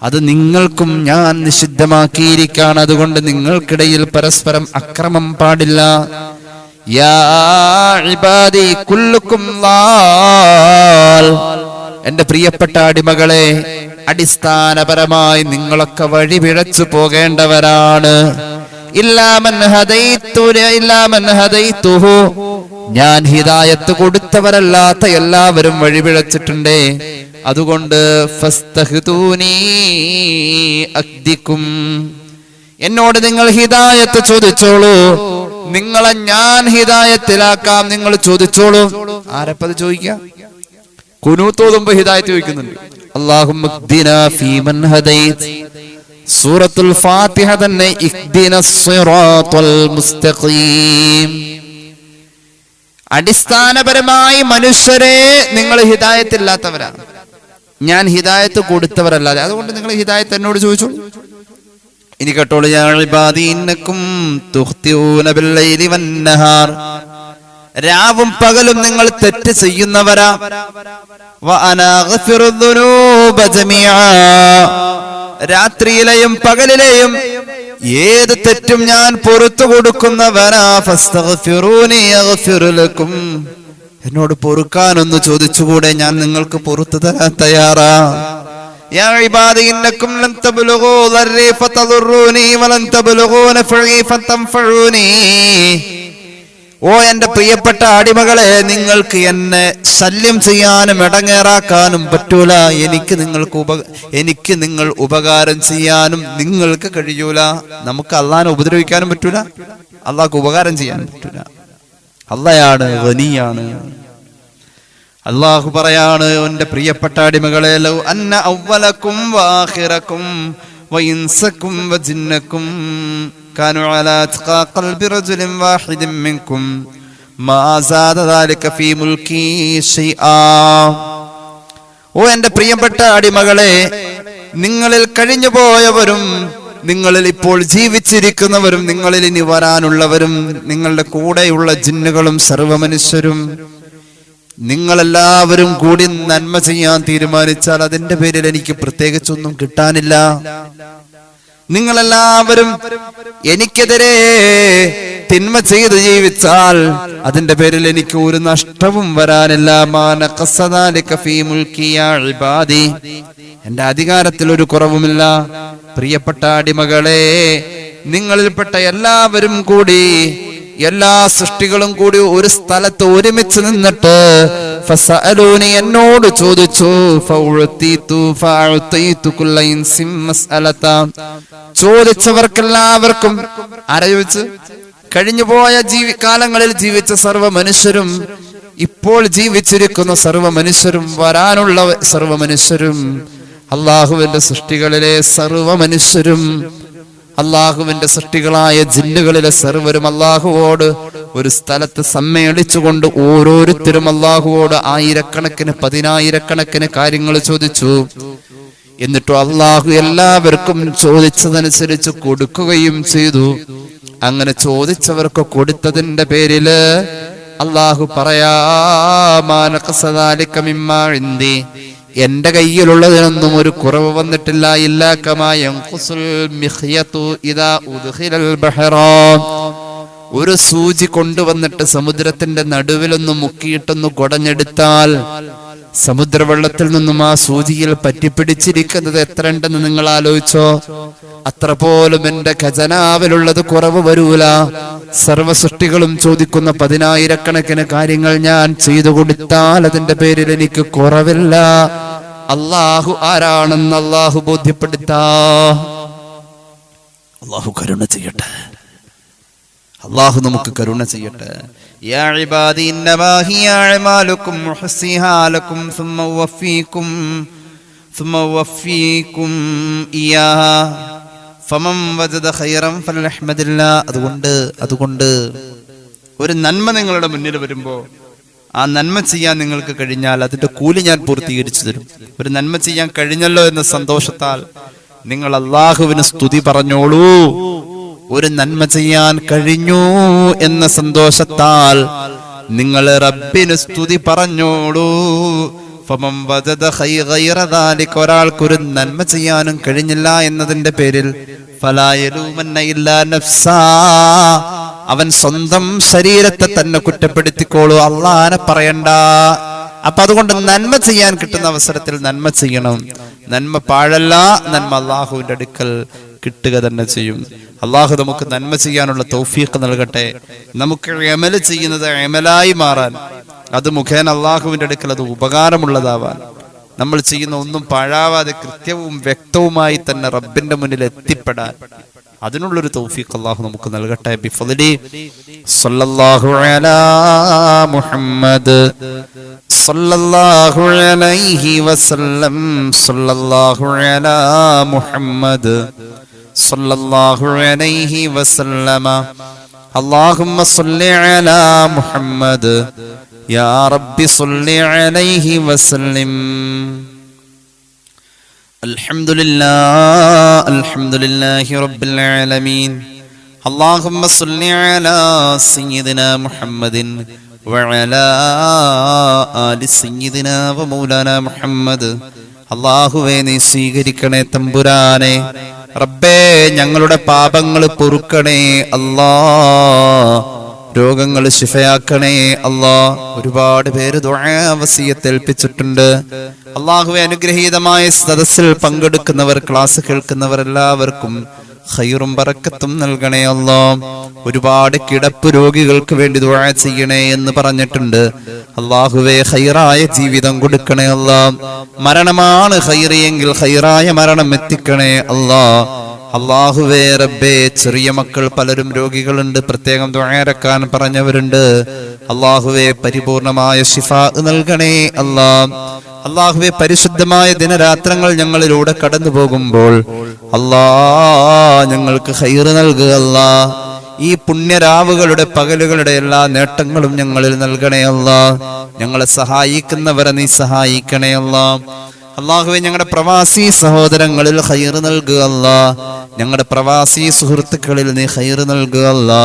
അത് നിങ്ങൾക്കും ഞാൻ നിഷിദ്ധമാക്കിയിരിക്കാണ്. അതുകൊണ്ട് നിങ്ങൾക്കിടയിൽ പരസ്പരം അക്രമം പാടില്ല. യാ ഇബാദി കുല്ലുക്കും ളാൽ. എന്റെ പ്രിയപ്പെട്ട അടിമകളെ, അടിസ്ഥാനപരമായി നിങ്ങളൊക്കെ വഴി പിഴച്ചു പോകേണ്ടവരാണ്. ഇല്ലാ മൻ ഹദൈതുഹു. ഞാൻ ഹിദായത്ത് കൊടുത്തവരല്ലാത്ത എല്ലാവരും വഴി പിഴച്ചിട്ടുണ്ടേ. അതുകൊണ്ട് ഫസ്തഹ്ദൂനി അഹ്ദികും. എന്നോട് നിങ്ങൾ ഹിദായത്ത് ചോദിച്ചോളൂ, നിങ്ങളെ ഞാൻ ഹിദായത്തിലാക്കാം. നിങ്ങൾ ചോദിച്ചോളൂ. ആരപ്പത് ചോദിക്കാം? ഖുനൂത്ത് ഓതുമ്പോൾ ഹിദായത്ത് ചോദിക്കുന്നുണ്ട്. അല്ലാഹുമ്മ ഇഹ്ദിനാ ഫീമൻ ഹദൈത്. സൂറത്തുൽ ഫാത്തിഹ തന്നെ ഇഹ്ദിനസ് സിറാത്തൽ മുസ്തഖീം. അടിസ്ഥാനപരമായി മനുഷ്യരെ നിങ്ങൾ ഹിദായത്തില്ലാത്തവരാണ്, ഞാൻ ഹിദായത്ത് കൊടുത്തവരല്ലാതെ. അതുകൊണ്ട് നിങ്ങൾ ഹിദായത്ത് എന്നോട് ചോദിച്ചു. ഇനി കേട്ടോളൂ, യാ ഇബാദി ഇന്നകും തുഖ്തിഊന ബില്ലൈലി വന്നഹാർ. രാവും പകലും നിങ്ങൾ തെറ്റ് ചെയ്യുന്നവരാ. വ അനാ ഗഫിറു ദുനൂബ ജമീഅ. രാത്രിയിലെയും പകലിലെയും ഏത് തെറ്റും ഞാൻ പൊറുത്തു കൊടുക്കുന്നവനാ. ഫസ്തഗ്ഫിറൂനി അഗ്ഫിർ ലക്കും. എന്നോട് പൊറുക്കാനൊന്ന് ചോദിച്ചുകൂടെ, ഞാൻ നിങ്ങൾക്ക് പൊറുത്തു തരാൻ തയ്യാറാ. യാ ഇബാദി ഇന്നകും ലൻ തബ്ലുഗൂ ദർരി ഫതദുറൂനി വലൻ തബ്ലുഗൂ നഫഇ ഫതൻഫഊനി. ഓ എന്റെ പ്രിയപ്പെട്ട അടിമകളെ, നിങ്ങൾക്ക് എന്നെ ശല്യം ചെയ്യാനും ഇടങ്ങേറാക്കാനും പറ്റൂല. എനിക്ക് നിങ്ങൾ ഉപകാരം ചെയ്യാനും നിങ്ങൾക്ക് കഴിയൂല. നമുക്ക് അള്ളാഹിനെ ഉപദ്രവിക്കാനും പറ്റൂല, അള്ളാഹ്ക്ക് ഉപകാരം ചെയ്യാനും പറ്റൂല. അള്ളാഹയാണ് ഗനിയാണ്. അള്ളാഹു പറയാണ്, എന്റെ പ്രിയപ്പെട്ട അടിമകളെ, ലൗ അന്ന അവ്വലക്കും വആഖിറക്കും വഇൻസക്കും വജിന്നക്കും കാനൂ അലാ അത്ഖാ ഖൽബി റജുലിൻ വാഹിദിൻ മിൻകും മാ സാദ ദാലിക ഫീ മുൽകി ശൈആ. ഓ എന്റെ പ്രിയപ്പെട്ട അടിമകളെ, നിങ്ങളിൽ കഴിഞ്ഞു പോയവരും നിങ്ങളിൽ ഇപ്പോൾ ജീവിച്ചിരിക്കുന്നവരും നിങ്ങളിൽ ഇനി വരാനുള്ളവരും നിങ്ങളുടെ കൂടെയുള്ള ജിന്നുകളും സർവ്വമനുഷ്യരും നിങ്ങളെല്ലാവരും കൂടി നന്മ ചെയ്യാൻ തീരുമാനിച്ചാൽ അതിന്റെ പേരിൽ എനിക്ക് പ്രത്യേകിച്ചൊന്നും കിട്ടാനില്ല. നിങ്ങളെല്ലാവരും എനിക്കെതിരെ തിന്മ ചെയ്ത് ജീവിച്ചാൽ അതിന്റെ പേരിൽ എനിക്ക് ഒരു നഷ്ടവും വരാനില്ല. എന്റെ അധികാരത്തിൽ ഒരു കുറവുമില്ല. പ്രിയപ്പെട്ട അടിമകളെ, നിങ്ങളിൽപ്പെട്ട എല്ലാവരും കൂടി, എല്ലാ സൃഷ്ടികളും കൂടി ഒരു സ്ഥലത്ത് ഒരുമിച്ച് നിന്നിട്ട് ഫസഅലൂനി, എന്നോട് ചോദിച്ചു. ചോദിച്ചവർക്കെല്ലാവർക്കും ആരാ ചോദിച്ചു? കഴിഞ്ഞുപോയ കാലങ്ങളിൽ ജീവിച്ച സർവ്വ മനുഷ്യരും, ഇപ്പോൾ ജീവിച്ചിരിക്കുന്ന സർവ്വ മനുഷ്യരും, വരാനുള്ള സർവ്വ മനുഷ്യരും, അള്ളാഹുവിന്റെ സൃഷ്ടികളിലെ സർവ്വ മനുഷ്യരും, അള്ളാഹുവിന്റെ സൃഷ്ടികളായ ജിന്നുകളിലെ സർവരും അള്ളാഹുവോട് ഒരു സ്ഥലത്ത് സമ്മേളിച്ചുകൊണ്ട് ഓരോരുത്തരും അള്ളാഹുവോട് ആയിരക്കണക്കിന് പതിനായിരക്കണക്കിന് കാര്യങ്ങൾ ചോദിച്ചു. എന്നിട്ടും അള്ളാഹു എല്ലാവർക്കും ചോദിച്ചതനുസരിച്ച് കൊടുക്കുകയും ചെയ്തു. അങ്ങനെ ചോദിച്ചവർക്ക് കൊടുത്തതിന്റെ പേരില് അള്ളാഹു പറയാ, എന്റെ കയ്യിലുള്ളതിനൊന്നും ഒരു കുറവ് വന്നിട്ടില്ല. ഒരു സൂചി കൊണ്ടുവന്നിട്ട് സമുദ്രത്തിന്റെ നടുവിലൊന്ന് മുക്കിയിട്ടൊന്ന് കുടഞ്ഞെടുത്താൽ സമുദ്രവെള്ളത്തിൽ നിന്നും ആ സൂചിയിൽ പറ്റിപ്പിടിച്ചിരിക്കുന്നത് എത്ര ഉണ്ടെന്ന് നിങ്ങൾ ആലോചിച്ചോ? അത്ര പോലും എന്റെ ഖജനാവിലുള്ളത് കുറവ് വരൂല. സർവസൃഷ്ടികളും ചോദിക്കുന്ന പതിനായിരക്കണക്കിന് കാര്യങ്ങൾ ഞാൻ ചെയ്തു കൊടുത്താൽ അതിന്റെ പേരിൽ എനിക്ക് കുറവില്ല. അള്ളാഹു ആരാണെന്ന് അള്ളാഹു ബോധ്യപ്പെടുത്താ. അള്ളാഹു കരുണ ചെയ്യട്ടെ. അള്ളാഹു നമുക്ക് കരുണ ചെയ്യട്ടെ. യാ ഇബാദി ഇന്നമാ ഹിയ അഅമാലുകും മുഹ്സിഹാ ലക്കും സുമ്മ വഫീകും ഇയാഹാ ഫമൻ വജദ ഖൈറൻ ഫൽഹംദില്ലാ. അതുകൊണ്ട് ഒരു നന്മ നിങ്ങളുടെ മുന്നിൽ വരുമ്പോൾ ആ നന്മ ചെയ്യാൻ നിങ്ങൾക്ക് കഴിഞ്ഞാൽ അതിന്റെ കൂലി ഞാൻ പൂർത്തീകരിച്ചു തരും. ഒരു നന്മ ചെയ്യാൻ കഴിഞ്ഞല്ലോ എന്ന സന്തോഷത്താൽ നിങ്ങൾ അള്ളാഹുവിന് സ്തുതി പറഞ്ഞോളൂ. ഒരു നന്മ ചെയ്യാൻ കഴിഞ്ഞു എന്ന സന്തോഷത്താൽ നിങ്ങൾ റബ്ബിന് സ്തുതി പറഞ്ഞോളൂ. ഒരാൾക്കൊരു നന്മ ചെയ്യാനും കഴിഞ്ഞില്ല എന്നതിന്റെ പേരിൽ അവൻ സ്വന്തം ശരീരത്തെ തന്നെ കുറ്റപ്പെടുത്തിക്കോളൂ, അള്ളാനെ പറയണ്ട. അപ്പൊ അതുകൊണ്ട് നന്മ ചെയ്യാൻ കിട്ടുന്ന അവസരത്തിൽ നന്മ ചെയ്യണം. നന്മ പാഴല്ല, നന്മ അള്ളാഹുവിന്റെ അടുക്കൽ കിട്ടുക തന്നെ ചെയ്യും. അള്ളാഹു നമുക്ക് നന്മ ചെയ്യാനുള്ള തൗഫീഖ് നൽകട്ടെ. നമുക്ക് അമൽ ചെയ്യുന്നത് അമലായി മാറാൻ, അത് മുഖേന അള്ളാഹുവിന്റെ അടുക്കൽ അത് ഉപകാരമുള്ളതാവാൻ, നമ്മൾ ചെയ്യുന്ന ഒന്നും പാഴാവാതെ കൃത്യവും വ്യക്തവുമായി തന്നെ റബ്ബിന്റെ മുന്നിൽ എത്തിപ്പെടാൻ അതിനുള്ളൊരു തൗഫീഖ് അള്ളാഹു നമുക്ക് നൽകട്ടെ. ബിഫദ്ലി സല്ലല്ലാഹു അലാ മുഹമ്മദ് സല്ലല്ലാഹു അലൈഹി വസല്ലം സല്ലല്ലാഹു അലാ മുഹമ്മദ് സല്ലല്ലാഹു അലൈഹി വസല്ലമ اللهم صل على محمد يا رب صل عليه وسلم. الحمد لله رب العالمين. اللهم صل على سيدنا محمد وعلى آل سيدنا ومولانا محمد. അല്ലാഹുവേ, നീ സ്വീകരിക്കണേ തമ്പുരാനെ. റബ്ബേ, ഞങ്ങളുടെ പാപങ്ങൾ പൊറുക്കണേ അല്ലാ. രോഗങ്ങൾ ശിഫയാക്കണേ അല്ലാ. ഒരുപാട് പേര് ദുആ വസിയത്ത് ഏൽപ്പിച്ചിട്ടുണ്ട്. അല്ലാഹുവേ, അനുഗ്രഹീതമായ സദസ്സിൽ പങ്കെടുക്കുന്നവർ, ക്ലാസ് കേൾക്കുന്നവർ എല്ലാവർക്കും ഖൈറും ബറക്കത്തും നൽകണേ അല്ലാ. ഒരുപാട് കിടപ്പ് രോഗികൾക്ക് വേണ്ടി ദുആ ചെയ്യണേ എന്ന് പറഞ്ഞിട്ടുണ്ട്. അല്ലാഹുവേ, ഖൈറായ ജീവിതം കൊടുക്കണേ അല്ലാ. മരണമാണ് ഖൈറിയെങ്കിൽ ഖൈറായ മരണം എത്തിക്കണേ അല്ലാ. അല്ലാഹുവേ റബ്ബേ, ചെറിയ മക്കൾ പലരും രോഗികളുണ്ട്, പ്രത്യേകം ദുആ പറഞ്ഞവരുണ്ട്. അല്ലാഹുവേ, പരിപൂർണമായ ശിഫാ നൽകണേ അല്ലാ. അല്ലാഹുവേ, പരിശുദ്ധമായ ദിനരാത്രങ്ങൾ ഞങ്ങളിലൂടെ കടന്നു പോകുമ്പോൾ അല്ലാ ഞങ്ങൾക്ക് ഖൈറ് നൽകുക അല്ലാ. ഈ പുണ്യരാവുകളുടെ പകലുകളുടെ എല്ലാ നേട്ടങ്ങളും ഞങ്ങളിൽ നൽകണേ അല്ലാ. ഞങ്ങളെ സഹായിക്കുന്നവരെ നീ സഹായിക്കണേ അല്ലാ. അള്ളാഹുവേ ഞങ്ങളുടെ പ്രവാസി സഹോദരങ്ങളിൽ ഖൈർ നൽകുക അല്ലാ. ഞങ്ങളുടെ പ്രവാസി സുഹൃത്തുക്കളിൽ നീ ഖൈർ നൽകുക അല്ലാ.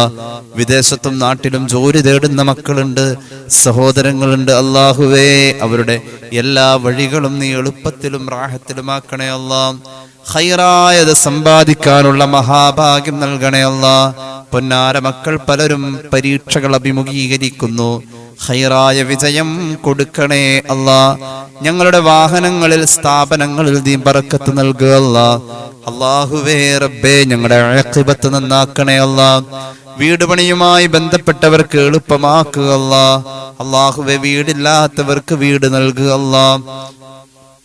വിദേശത്തും നാട്ടിലും ജോലി തേടുന്ന മക്കളുണ്ട്, സഹോദരങ്ങളുണ്ട്. അള്ളാഹുവേ അവരുടെ എല്ലാ വഴികളും നീ എളുപ്പത്തിലും റാഹത്തിലുമാക്കണേ അല്ലാ. ഖൈറായത് സമ്പാദിക്കാനുള്ള മഹാഭാഗ്യം നൽകണേ അല്ലാ. പൊന്നാര മക്കൾ പലരും പരീക്ഷകൾ അഭിമുഖീകരിക്കുന്നു. ഖൈറായ വിജയം കൊടുക്കണേ അല്ലാ. ഞങ്ങളുടെ വാഹനങ്ങളിൽ സ്ഥാപനങ്ങളിൽ നീ ബറക്കത്ത് നൽകുക അല്ലാ. അല്ലാഹുവേ റബ്ബേ ഞങ്ങളുടെ ആഖിബത്ത് നന്നാക്കണേ അല്ലാ. വീട് പണിയുമായി ബന്ധപ്പെട്ടവർക്ക് എളുപ്പമാക്കുക അല്ലാ. അല്ലാഹുവേ വീടില്ലാത്തവർക്ക് വീട് നൽകുക അല്ലാ.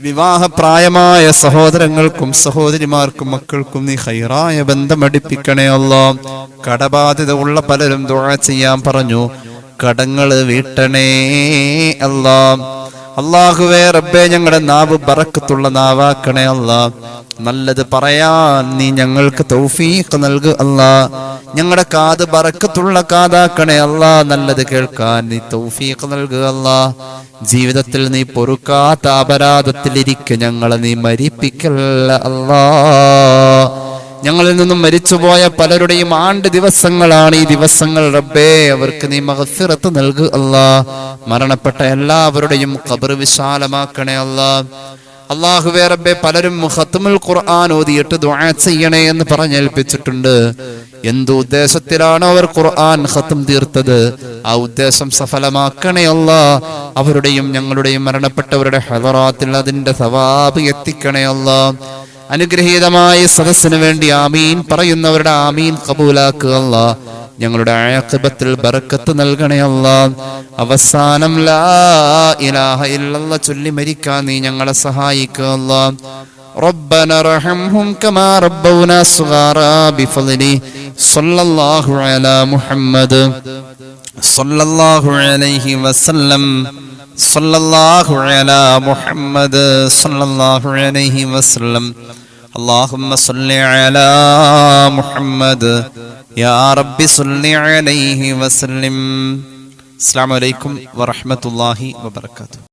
വിവാഹപ്രായമായ സഹോദരങ്ങൾക്കും സഹോദരിമാർക്കും മക്കൾക്കും നീ ഖൈറായ ബന്ധമടിപ്പിക്കണേ അല്ലാ. കടബാധ്യത ഉള്ള പലരും ദുആ ചെയ്യാൻ പറഞ്ഞു. കടങ്ങള് വീട്ടണേ അല്ലാ. അല്ലാഹുവേ റബ്ബേ ഞങ്ങളുടെ നാവ് ബറക്കത്തുള്ള നാവാക്കണേ അല്ലാ. നല്ലത് പറയാൻ നീ ഞങ്ങൾക്ക് തൗഫീഖ് നൽകുക അല്ലാ. ഞങ്ങളുടെ കാത് ബറക്കത്തുള്ള കാതാക്കണേ അല്ലാ. നല്ലത് കേൾക്കാൻ നീ തൗഫീഖ് നൽകുക അല്ലാ. ജീവിതത്തിൽ നീ പൊറുക്കാത്ത അപരാധത്തിലിരിക്കെ ഞങ്ങളെ നീ മരിപ്പിക്കല്ല അല്ലാ. ഞങ്ങളിൽ നിന്നും മരിച്ചുപോയ പലരുടെയും ആണ്ട് ദിവസങ്ങളാണ് ഈ ദിവസങ്ങൾ. റബ്ബേ അവർക്ക് നീ മഗ്ഫിറത്ത് നൽകുക അല്ലാ. മരണപ്പെട്ട എല്ലാവരുടെയും ഖബർ വിശാലമാക്കണേ അല്ലാ. അല്ലാഹുവേ റബ്ബേ പലരും ഖത്മുൽ ഖുർആൻ ഓതിയിട്ട് ദുആ ചെയ്യണേ എന്ന് പറഞ്ഞേൽപ്പിച്ചിട്ടുണ്ട്. എന്തു ഉദ്ദേശത്തിലാണ് അവർ ഖുർആൻ ഖത്ം തീർത്തത്? ആ ഉദ്ദേശം സഫലമാക്കണേ അല്ലാ. അവരുടെയും ഞങ്ങളുടെയും മരണപ്പെട്ടവരുടെ ഹദറാത്തിൽ അതിന്റെ സവാബ് എത്തിക്കണേ അല്ലാ. അനുഗ്രഹീതമായ സദസ്സിന് വേണ്ടി ആമീൻ പറയുന്നവരുടെ ആമീൻ ഖബൂലാക്കുക അല്ലാ. ഞങ്ങളുടെ ആഖിബത്തിൽ ബറക്കത്ത് നൽകണേ അല്ലാ. അവസാനം ലാ ഇലാഹ ഇല്ലല്ലാഹ് ചൊല്ലി മരിക്കാൻ നീ ഞങ്ങളെ സഹായിക്കുക അല്ലാ. റബ്ബന റഹംഹും കമാ റബ്ബൗനാ സ്വഗാറാ ബിഫളിഹി സ്വല്ലല്ലാഹു അലാ മുഹമ്മദ് സ്വല്ലല്ലാഹു അലൈഹി വസല്ലം സ്വല്ലല്ലാഹു അലാ മുഹമ്മദ് സ്വല്ലല്ലാഹു അലൈഹി വസല്ലം. اللهم صل على محمد يا رب صل عليه وسلم. السلام عليكم ورحمة الله وبركاته.